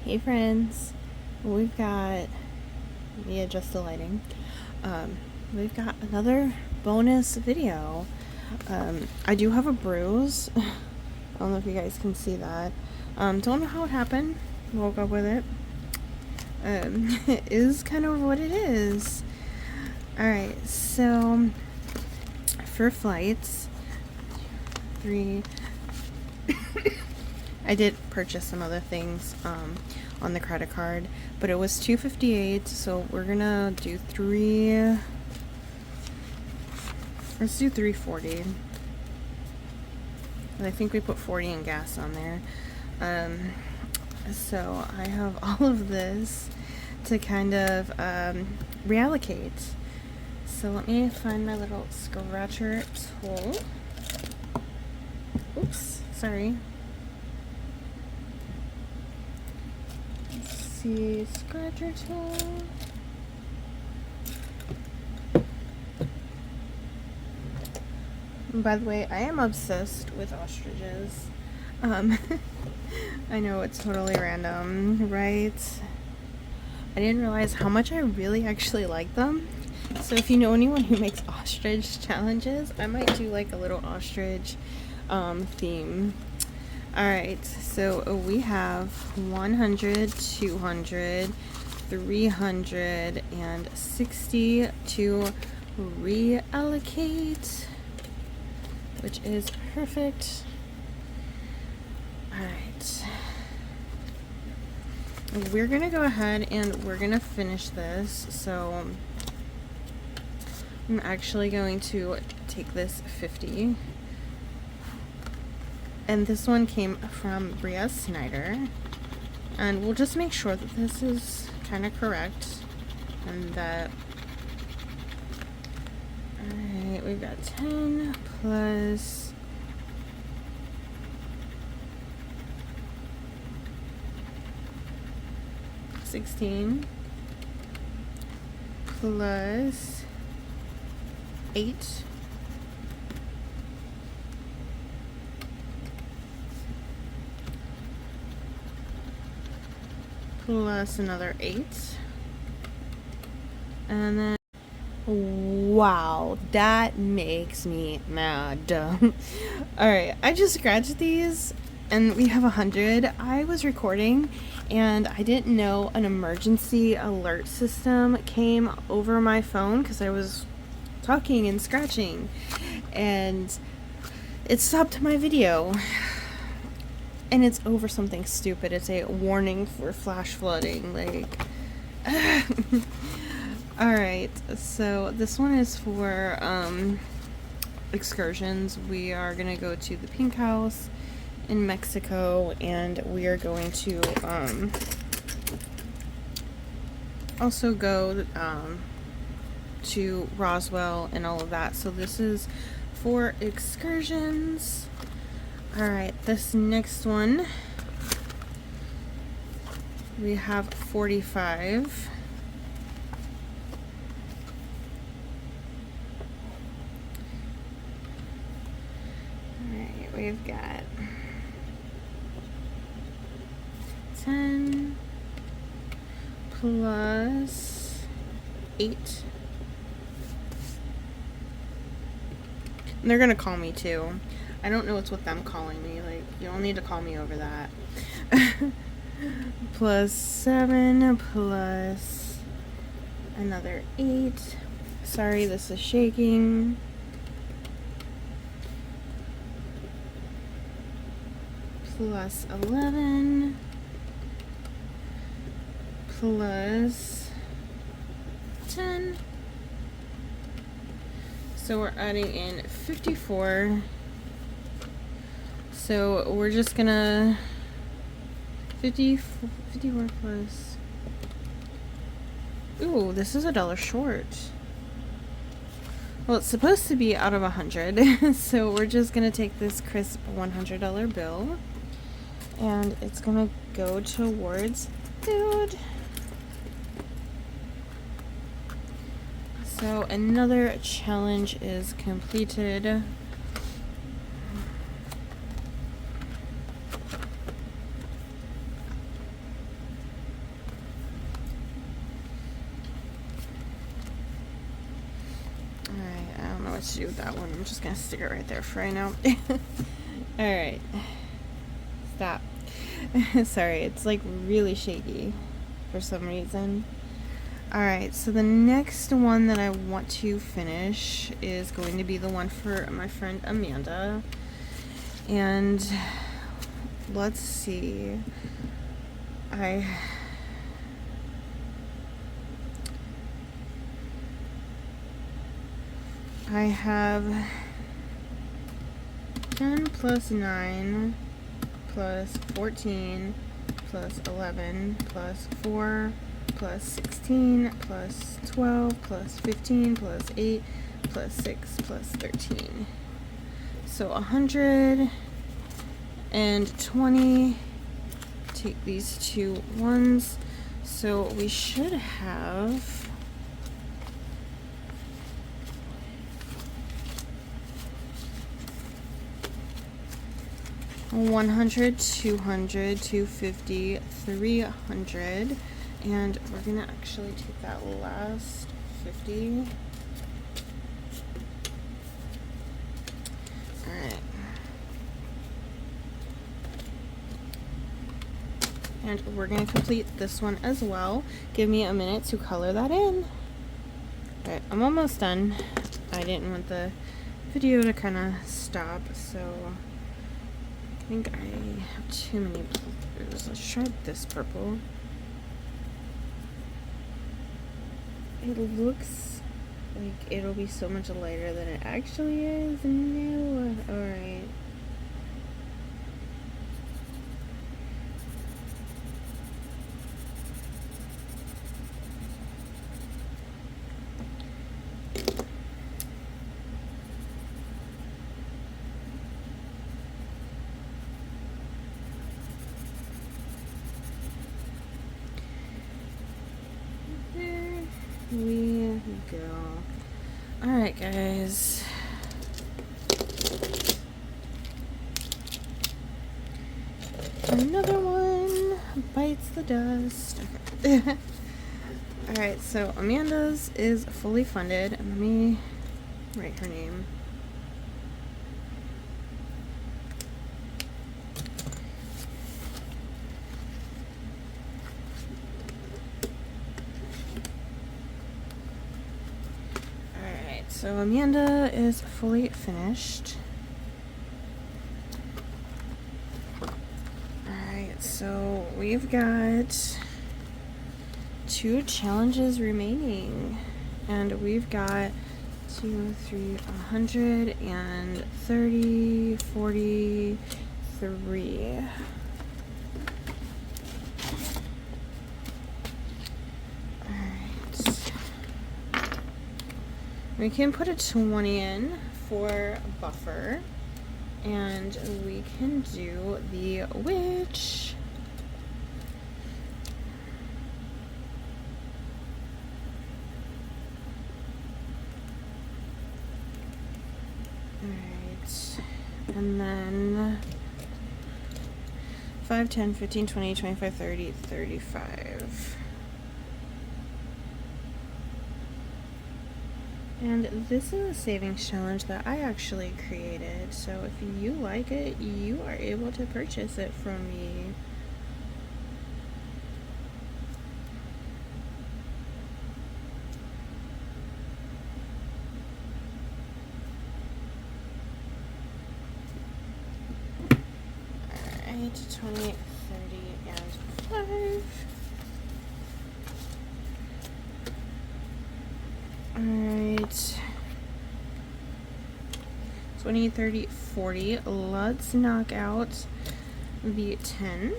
Hey friends, we've got, let me adjust the lighting. We've got another bonus video. I do have a bruise. I don't know if you guys can see that. Don't know how it happened. Woke up with it. It is kind of what it is. Alright, so for flights, I did purchase some other things on the credit card, but it was $258, so we're gonna do let's do $340. I think we put 40 in gas on there. So I have all of this to kind of reallocate. So let me find my little scratcher tool. Oops, sorry. Let's see, scratcher tool. By the way, I am obsessed with ostriches. I know it's totally random, right? I didn't realize how much I really actually like them. So if you know anyone who makes ostrich challenges, I might do like a little ostrich theme. Alright, so we have 100, 200, 300, and 60 to reallocate, which is perfect. Alright. We're gonna go ahead and we're gonna finish this. So I'm actually going to take this 50. And this one came from Bria Snyder. And we'll just make sure that this is kind of correct. And that... Alright, we've got 10 plus... 16 plus 8 plus another 8, and then wow, that makes me mad. Alright, I just scratched these and we have 100. I was recording and I didn't know an emergency alert system came over my phone because I was talking and scratching, and it stopped my video. And it's over something stupid. It's a warning for flash flooding. Like, alright, so this one is for excursions. We are gonna go to the Pink House in Mexico, and we are going to also go to Roswell and all of that. So this is for excursions. Alright, this next one, we have 45. Alright, we've got 10 plus 8. And they're gonna call me too. I don't know what's with them calling me. Like, you don't need to call me over that. Plus 7 plus another 8. Sorry, this is shaking. Plus 11 plus 10. So we're adding in 54. So we're just gonna 54 plus. Ooh, this is $1 short. Well, it's supposed to be out of 100, so we're just gonna take this crisp $100 bill, and it's gonna go towards food. So another challenge is completed. what to do with that one. I'm just gonna stick it right there for right now. Alright. Stop. Sorry, it's like really shaky for some reason. Alright, so the next one that I want to finish is going to be the one for my friend Amanda. And let's see. I have 10 plus 9 plus 14 plus 11 plus 4 plus 16 plus 12 plus 15 plus 8 plus 6 plus 13. So 120. Take these two ones. So we should have 100, 200, 250, 300, and we're gonna actually take that last 50. Alright. And we're gonna complete this one as well. Give me a minute to color that in. Alright, I'm almost done. I didn't want the video to kind of stop, so I think I have too many blues. Let's try this purple. It looks like it'll be so much lighter than it actually is. No. Alright. We go. Alright, guys. Another one bites the dust. Okay. Alright, so Amanda's is fully funded. Let me write her name. So Amanda is fully finished. Alright, so we've got 2 challenges remaining. And we've got 2, 3, 130, 43. We can put a 20 in for buffer, and we can do the witch. Alright, and then 5, 10, 15, 20, 25, 30, 35. And this is a savings challenge that I actually created, so if you like it, you are able to purchase it from me. Alright, 20, 30, and 5. Alright, 20, 30, 40. Let's knock out the 10.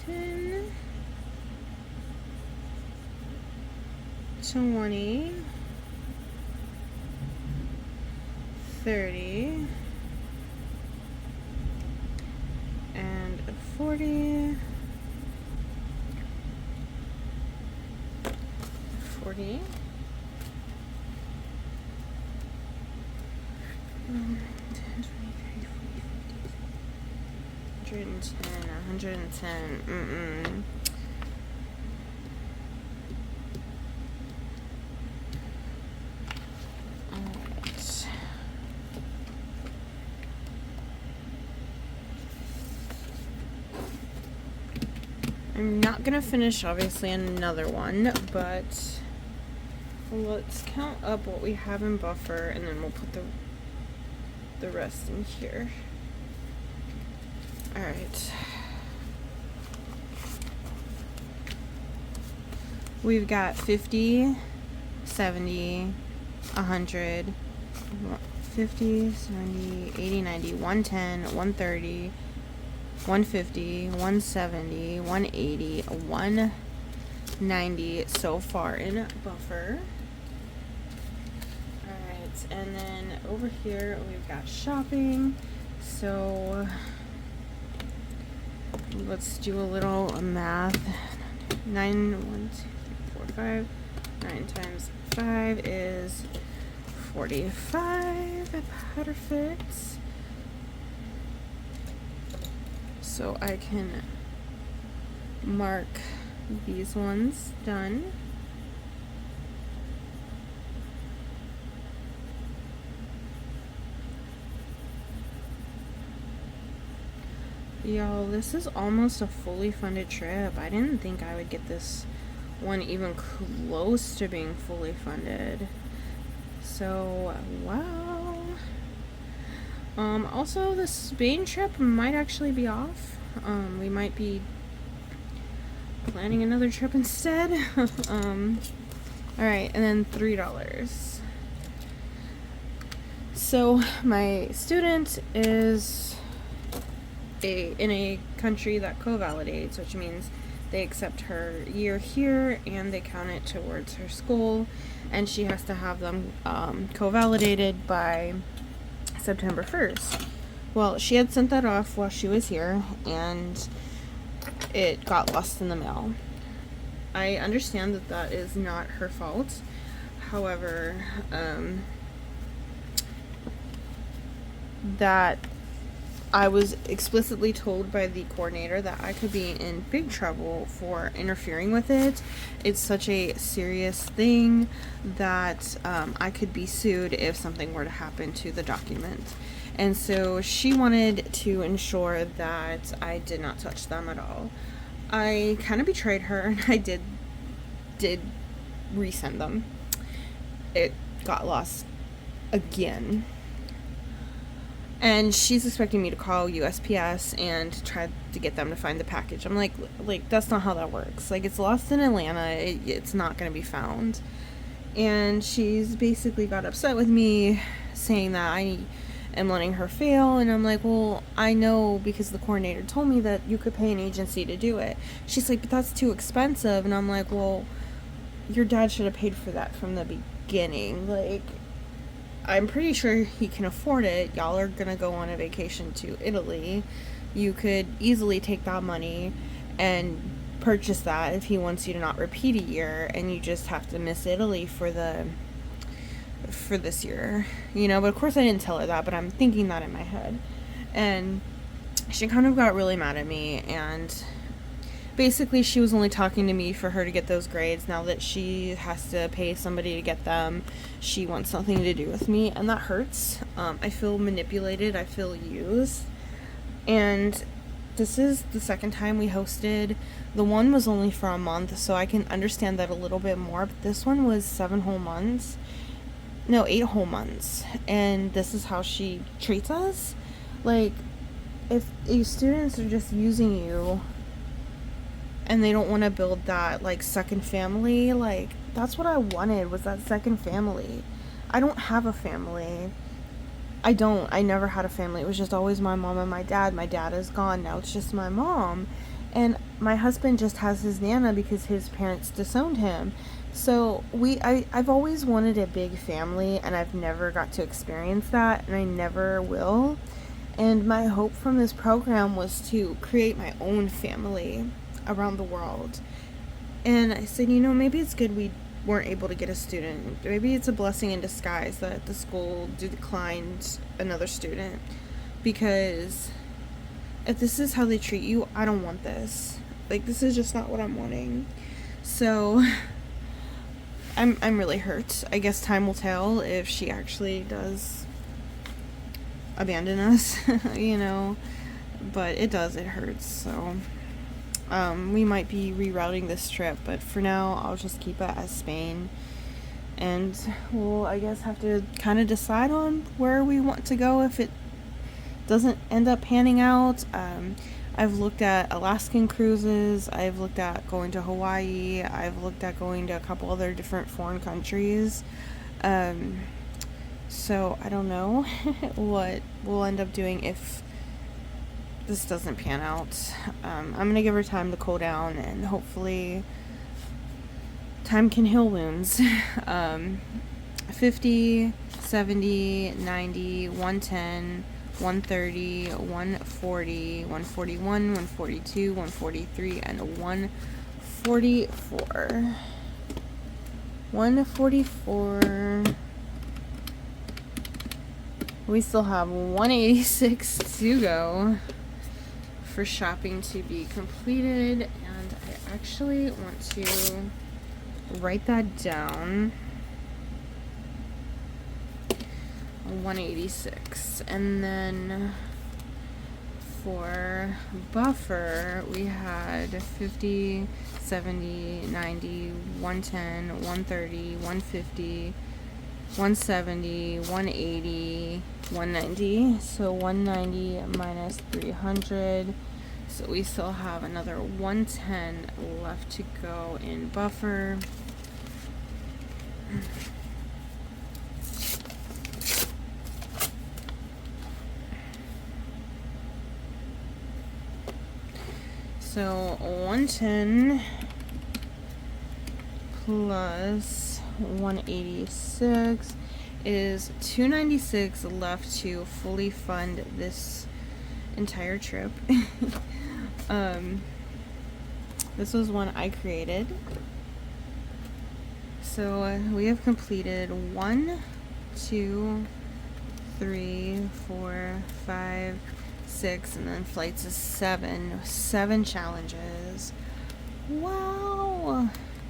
10, 20, 30, and 40. 40. 10, 20, 30, 40, 50, 110. I'm not gonna finish, obviously, another one, but let's count up what we have in buffer, and then we'll put the rest in here. Alright. We've got 50, 70, 100, 50, 70, 80, 90, 110, 130, 150, 170, 180, 190 so far in buffer. Alright, and then over here we've got shopping. So let's do a little math. 9, 1, 2, 3, 4, 5. 9 times 5 is 45 at Powder Fits. So I can mark these ones done. Y'all, this is almost a fully funded trip. I didn't think I would get this one even close to being fully funded. So, wow. Also, the Spain trip might actually be off. We might be planning another trip instead. Alright, and then $3. So, my student is in a country that co-validates, which means they accept her year here and they count it towards her school, and she has to have them co-validated by September 1st. Well, she had sent that off while she was here, and it got lost in the mail. I understand that that is not her fault. However, that I was explicitly told by the coordinator that I could be in big trouble for interfering with it. It's such a serious thing that I could be sued if something were to happen to the document. And so she wanted to ensure that I did not touch them at all. I kind of betrayed her, and I did resend them. It got lost again. And she's expecting me to call USPS and try to get them to find the package. I'm like, that's not how that works. Like, it's lost in Atlanta. It's not going to be found. And she's basically got upset with me, saying that I am letting her fail. And I'm like, well, I know because the coordinator told me that you could pay an agency to do it. She's like, but that's too expensive. And I'm like, well, your dad should have paid for that from the beginning. Like, I'm pretty sure he can afford it. Y'all are gonna go on a vacation to Italy. You could easily take that money and purchase that if he wants you to not repeat a year, and you just have to miss Italy for this year, you know. But of course I didn't tell her that, but I'm thinking that in my head. And she kind of got really mad at me, and basically she was only talking to me for her to get those grades. Now that she has to pay somebody to get them, she wants nothing to do with me, and that hurts. I feel manipulated. I feel used. And this is the second time we hosted. The one was only for a month, so I can understand that a little bit more, but this one was 7 whole months. No, 8 whole months. And this is how she treats us. Like, if students are just using you and they don't want to build that, like, second family, like, that's what I wanted, was that second family. I don't have a family. I never had a family. It was just always my mom and my dad. My dad is gone now. It's just my mom. And my husband just has his Nana because his parents disowned him. So I've always wanted a big family, and I've never got to experience that, and I never will. And my hope from this program was to create my own family around the world. And I said, you know, maybe it's good we weren't able to get a student. Maybe it's a blessing in disguise that the school declined another student, because if this is how they treat you, I don't want this. Like, this is just not what I'm wanting. So I'm really hurt. I guess time will tell if she actually does abandon us, you know. But it hurts. So We might be rerouting this trip, but for now, I'll just keep it as Spain. And we'll, I guess, have to kind of decide on where we want to go if it doesn't end up panning out. I've looked at Alaskan cruises, I've looked at going to Hawaii, I've looked at going to a couple other different foreign countries. So I don't know what we'll end up doing if this doesn't pan out. I'm gonna give her time to cool down, and hopefully time can heal wounds. 50, 70, 90, 110, 130, 140, 141, 142, 143, and 144. 144. We still have 186 to go for shopping to be completed, and I actually want to write that down. 186. And then for buffer, we had 50, 70, 90, 110, 130, 150, 170, 180, 190. So 190 minus 300. So we still have another 110 left to go in buffer. So 110 plus 186 is 296 left to fully fund this entire trip. This was one I created. So we have completed 1, 2, 3, 4, 5, 6, and then flights is 7. 7 challenges. Wow!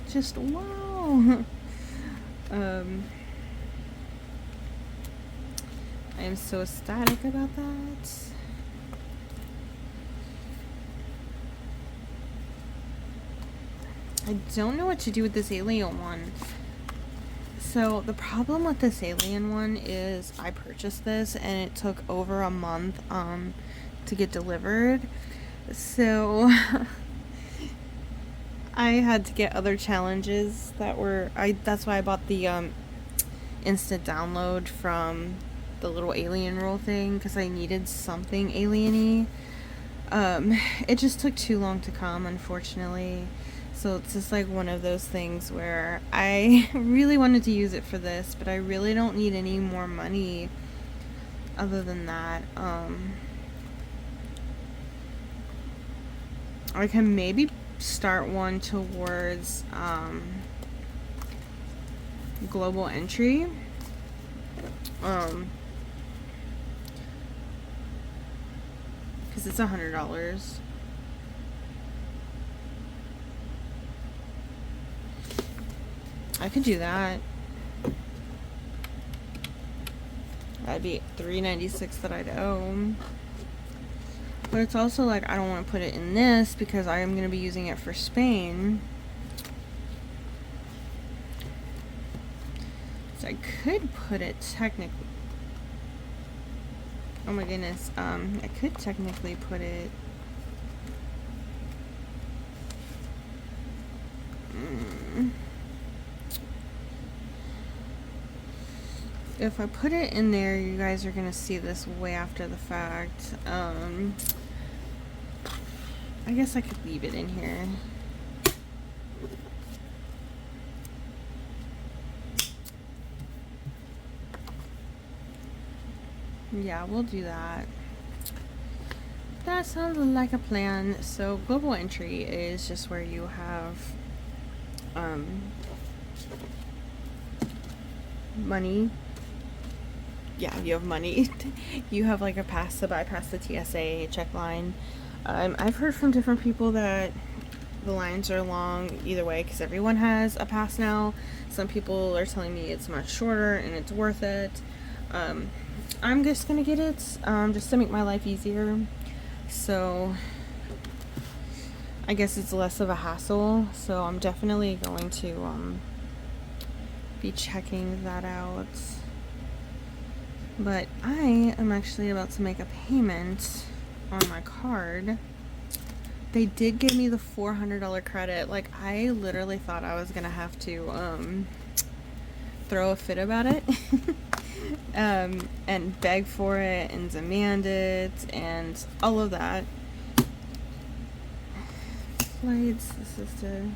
Just wow! I am so ecstatic about that. I don't know what to do with this alien one. So the problem with this alien one is I purchased this and it took over a month to get delivered. So I had to get other challenges that were that's why I bought the instant download from the little alien roll thing, because I needed something alien-y. It just took too long to come, unfortunately. So it's just like one of those things where I really wanted to use it for this, but I really don't need any more money other than that. I can maybe start one towards global entry. Because it's $100. I could do that. That'd be $396 that I'd owe. But it's also like I don't want to put it in this because I am going to be using it for Spain. So I could put it technically. Oh my goodness. I could technically put it. If I put it in there, you guys are gonna see this way after the fact. I guess I could leave it in here. Yeah, we'll do that. That sounds like a plan. So global entry is just where you have money. Yeah, you have money. You have like a pass to bypass the TSA check line. I've heard from different people that the lines are long either way because everyone has a pass now. Some people are telling me it's much shorter and it's worth it. I'm just gonna get it just to make my life easier. So I guess it's less of a hassle, so I'm definitely going to be checking that out. But I am actually about to make a payment on my card. They did give me the $400 credit. Like, I literally thought I was gonna have to throw a fit about it. And beg for it and demand it and all of that. Flights, this is to...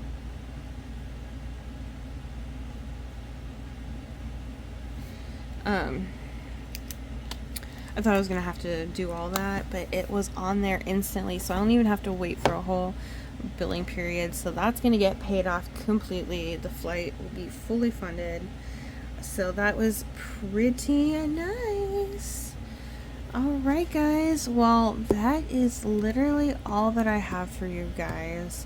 I thought I was gonna have to do all that, but it was on there instantly, so I don't even have to wait for a whole billing period. So that's gonna get paid off completely. The flight will be fully funded. So that was pretty nice. Alright guys, well that is literally all that I have for you guys.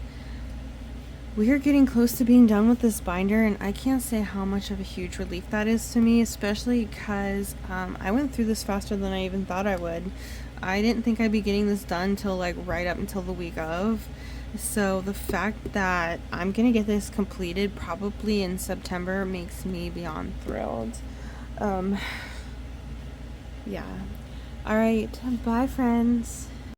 We are getting close to being done with this binder, and I can't say how much of a huge relief that is to me, especially because I went through this faster than I even thought I would. I didn't think I'd be getting this done till like right up until the week of. So the fact that I'm gonna get this completed probably in September makes me beyond thrilled. Yeah. Alright, bye friends.